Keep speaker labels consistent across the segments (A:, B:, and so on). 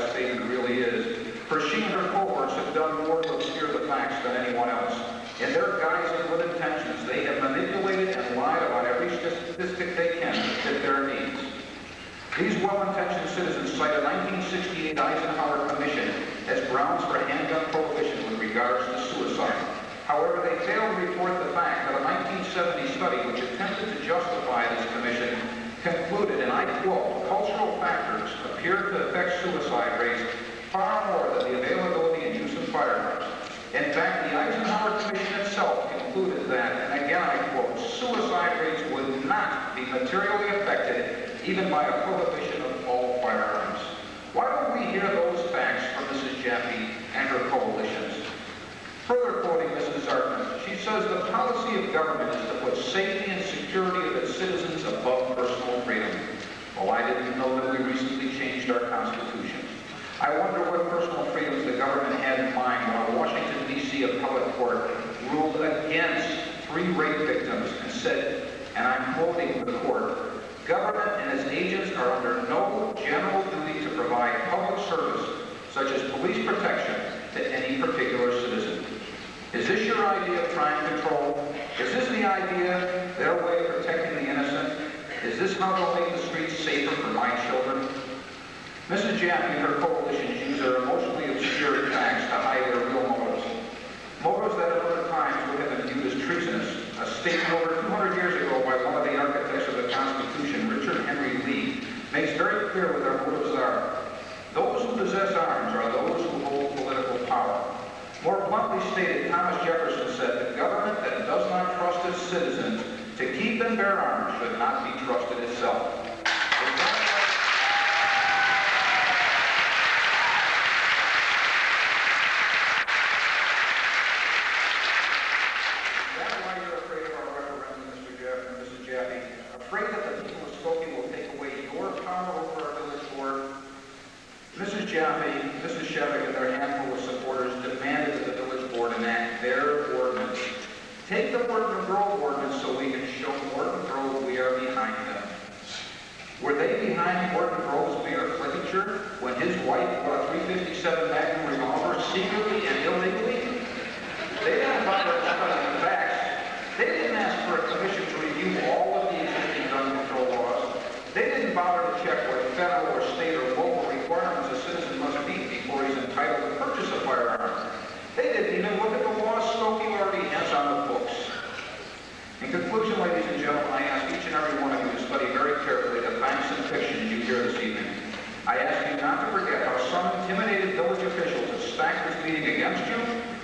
A: statement really is, for she and her cohorts have done more to obscure the facts than anyone else. In their guise and good intentions, they have manipulated and lied about every statistic they can to fit their needs. These well-intentioned citizens cite a 1968 Eisenhower Commission as grounds for handgun prohibition with regards to suicide. However, they fail to report the fact that a 1970 study which attempted to justify this commission concluded, and I quote, cultural factors appear to affect suicide rates far more than the availability and use of firearms. In fact, the Eisenhower Commission itself concluded that, and again I quote, suicide rates would not be materially affected even by a prohibition of all firearms. Why don't we hear those facts from Mrs. Jaffe and her coalitions? Further quoting Mrs. Zartman, she says the policy of government is to put safety and security of its citizens above personal freedom. Well, I didn't know that we recently changed our Constitution. I wonder what personal freedoms the government had in mind while Washington, D.C. appellate court ruled against 3 rape victims and said, and I'm quoting the court, government and its agents are under no general duty to provide public service, such as police protection, to any particular citizen. Is this your idea of crime control? Is this the idea, their way of protecting the innocent? Is this how they'll make the streets safer for my children? Mrs. Jaffe and her coalitions use their emotionally obscure facts to hide their real motives. Motives that at other times would have been viewed as treasonous. A statement over 200 years ago by one of the architects of the Constitution, Richard Henry Lee, makes very clear what their motives are. Those who possess arms are those who hold political power. More bluntly stated, Thomas Jefferson said, the government that does not trust its citizens to keep and bear arms should not be trusted itself. Afraid that the people of Skokie will take away your power over our village board? Mrs. Jaffe, Mrs. Shevik, and their handful of supporters demanded that the village board enact their ordinance. Take the Morton Grove ordinance so we can show Morton Grove we are behind them. Were they behind Morton Grove's Mayor Flickinger when his wife bought a .357 Magnum revolver secretly and illegally? They didn't bother to study the facts. They didn't ask for a commission to review all of the existing gun control laws. They didn't bother to check what federal or state or local requirements a citizen must meet before he's entitled to purchase a firearm. They didn't even look at the laws Skokie already has on the books. In conclusion, ladies and gentlemen, I ask each and every one of you to study very carefully the facts and fiction you hear this evening. I ask you not to forget how some intimidated village officials have stacked this meeting against you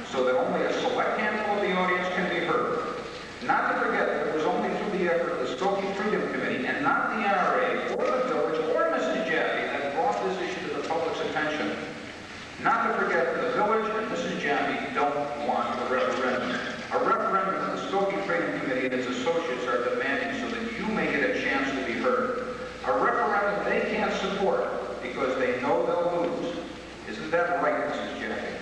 A: so that only a select handful of the audience can be heard. Not to forget that it was only through the effort of the Skokie Freedom Committee and not the NRA or the village or Mrs. Jaffe that brought this issue to the public's attention. Not to forget that the village and Mrs. Jaffe don't want a referendum. A referendum that the Skokie Freedom Committee and its associates are demanding so that you may get a chance to be heard. A referendum they can't support because they know they'll lose. Isn't that right, Mrs. Jaffe?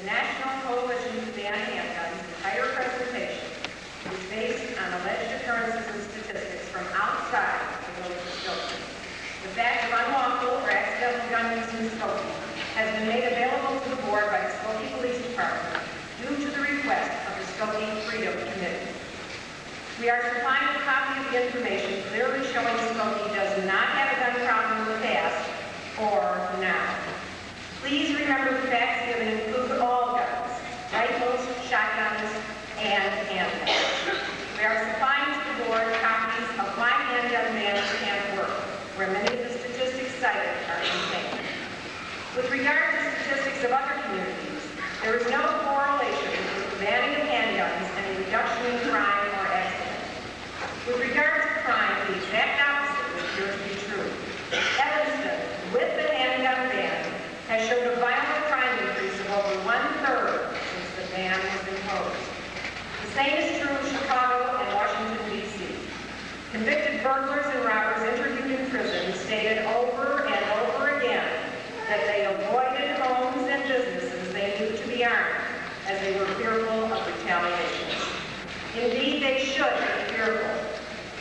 B: The National Coalition to Ban Handguns' entire presentation is based on alleged occurrences and statistics from outside the village of Skokie. The fact of unlawful or accidental gun use in Skokie has been made available to the board by the Skokie Police Department due to the request of the Skokie Freedom Committee. We are supplying a copy of the information clearly showing Skokie does not have a gun problem in the past or now. Please remember the facts given include all guns, rifles, shotguns, and handguns. We are supplying to the board copies of my handgun management work, where many of the statistics cited are contained. With regard to statistics of other communities, there is no correlation with the banning of handguns and a reduction in crime or accidents. With regard to crime, the exact opposite would appear to be true. Evanston, with the handgun ban, has showed a violent crime increase of over 1/3 since the ban was imposed. The same is true of Chicago and Washington, D.C. Convicted burglars and robbers interviewed in prison stated over and over again that they avoided homes and businesses they knew to be armed, as they were fearful of retaliation. Indeed, they should be fearful.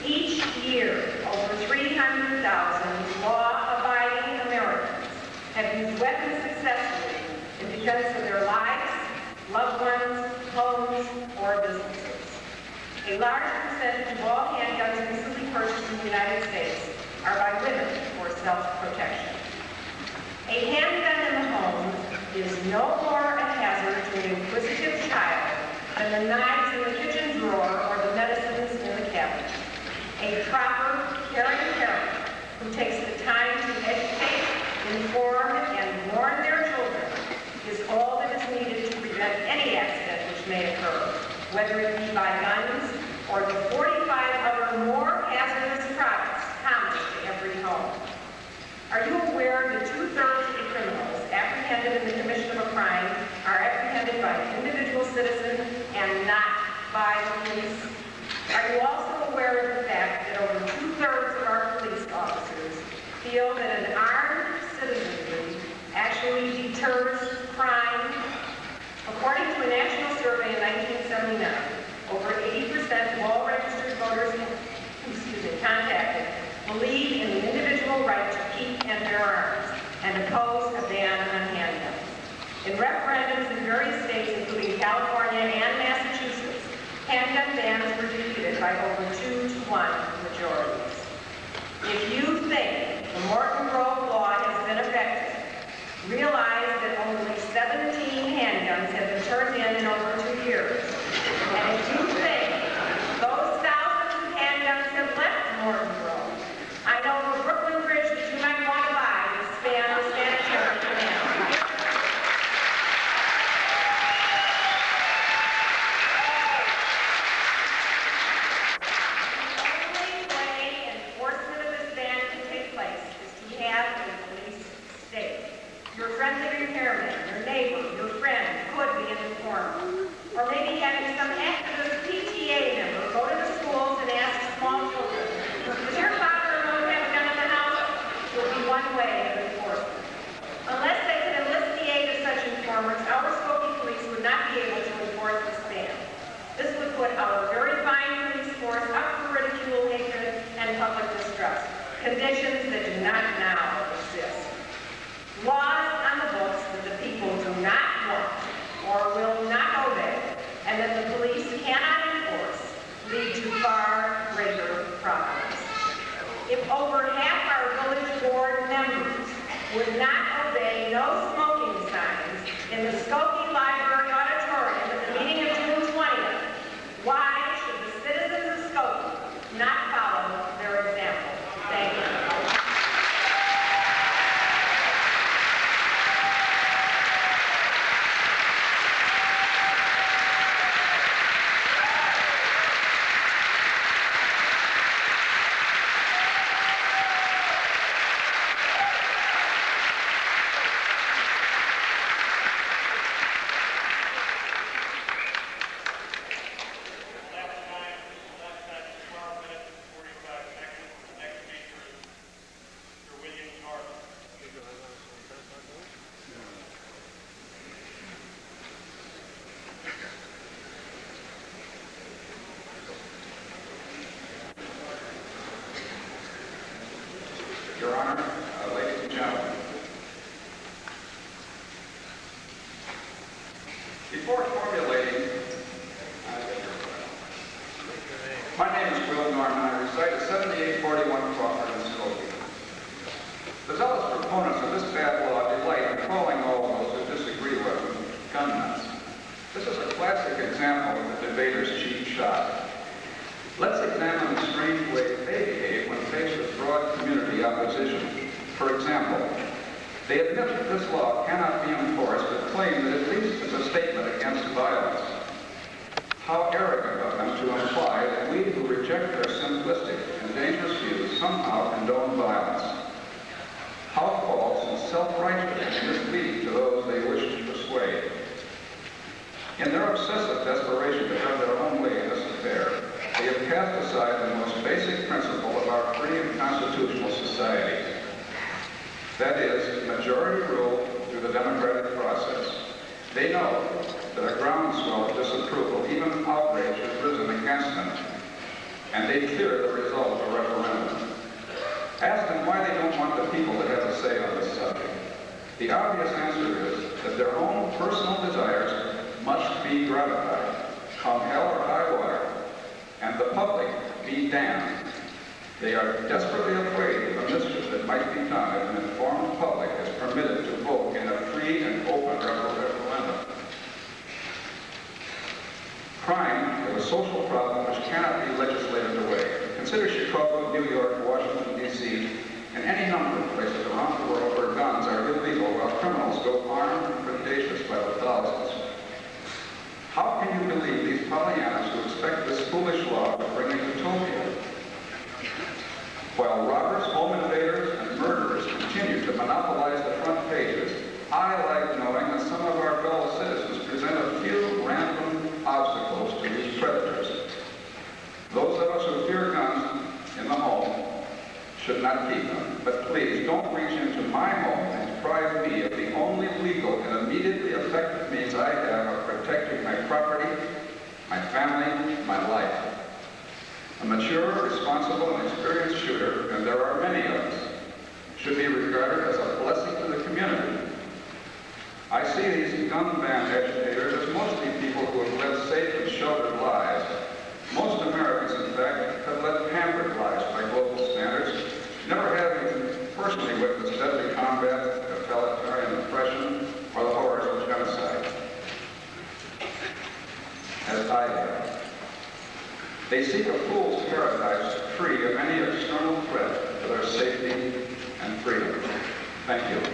B: Each year, over 300,000 law-abiding Americans have used weapons successfully in defense of their lives, loved ones, homes, or businesses. A large percentage of all handguns recently purchased in the United States are by women for self-protection. A handgun in the home is no more a hazard to an inquisitive child than the knives in the kitchen drawer or the medicines in the cabinet. A proper, caring parent who takes the time to educate, inform, and warn their children is all that is needed to prevent any accident which may occur, whether it be by guns or the 45 other more hazardous products common to every home. Are you aware that 2/3 of the criminals apprehended in the commission of a crime are apprehended by an individual citizen and not by the police? Are you also aware of the fact that over 2/3 of our police officers feel that an armed citizenry actually deters crime? According to a national survey in 1979, over 80% of all registered voters contacted believe in the individual right to keep and bear arms and oppose a ban on handguns. In referendums in various states, including California and Massachusetts, handgun bans were defeated by over 2-to-1 majorities. If you think the Morton Grove law has been effective, realize that only 17 handguns have been turned in over 2 years. And if you think those thousands of handguns have left Morton Grove, I know of a Brooklyn bridge that you might want to buy to span the sanitary canal. The only way enforcement of this ban can take place is to have a police state. Your friendly repairman, your neighbor, your friend could be an informant. Or maybe having some activist PTA member go to the schools and ask small children, does your father or mother have a gun in the house? Will be one way of enforcement. Unless they could enlist the aid of such informers, our Skokie police would not be able to enforce this ban. This would put our very fine police force up for ridicule, hatred, and public distrust, conditions that do not now exist. Laws on the books that the people do not want or will not obey, and that the police cannot enforce, lead to far greater problems. If over half our village board members would not obey no smoking signs in the Skokie Library auditorium at the meeting of June 20th, why should the citizens of Skokie not follow their example? Thank you.
A: Your Honor, ladies and gentlemen, before formulating, my name is Will Norman. I reside at 7841 Crawford in Skokie. The zealous proponents of this bad law delight in calling all those who disagree with them gun nuts. This is a classic example of the debater's cheap shot. Let's examine the strange way they behave when faced with broad community opposition. For example, they admit that this law cannot be enforced, but claim that at least it's a statement against violence. How arrogant of them to imply that we who reject their simplistic and dangerous views somehow condone violence. How false and self-righteous and misleading to those they wish to persuade. In their obsessive desperation to have their own way in this affair, they have cast aside the most basic principle of our free and constitutional society. That is, majority rule through the democratic process. They know that a groundswell of disapproval, even outrage, has risen against them, and they fear the result of a referendum. Ask them why they don't want the people to have a say on this subject. The obvious answer is that their own personal desires must be gratified, come hell or high water, and the public be damned. They are desperately afraid of the mischief that might be done if an informed public is permitted to vote in a free and open referendum. Crime is a social problem which cannot be legislated away. Consider Chicago, New York, Washington, D.C., and any number of places around the world where guns are illegal while criminals go armed and predacious by the thousands. How can you believe these Pollyannas who expect this foolish law to bring a utopia? While robbers, home invaders, and murderers continue to monopolize the front pages, I like knowing that some of our fellow citizens present a few random obstacles to these predators. Those of us who fear guns in the home should not keep them. But please don't reach into my home and deprive me of the only legal and immediately effective means I have of protecting my property, my family, my life. A mature, responsible, and experienced shooter, and there are many of us, should be regarded as a blessing to the community. I see these gun ban agitators as mostly people who have led safe and sheltered lives. Most Americans, in fact, have led pampered lives by global standards, never having personally witnessed deadly combat, totalitarian oppression, or the horrors of genocide, as I have. They seek a fool's paradise free of any external threat to their safety and freedom. Thank you.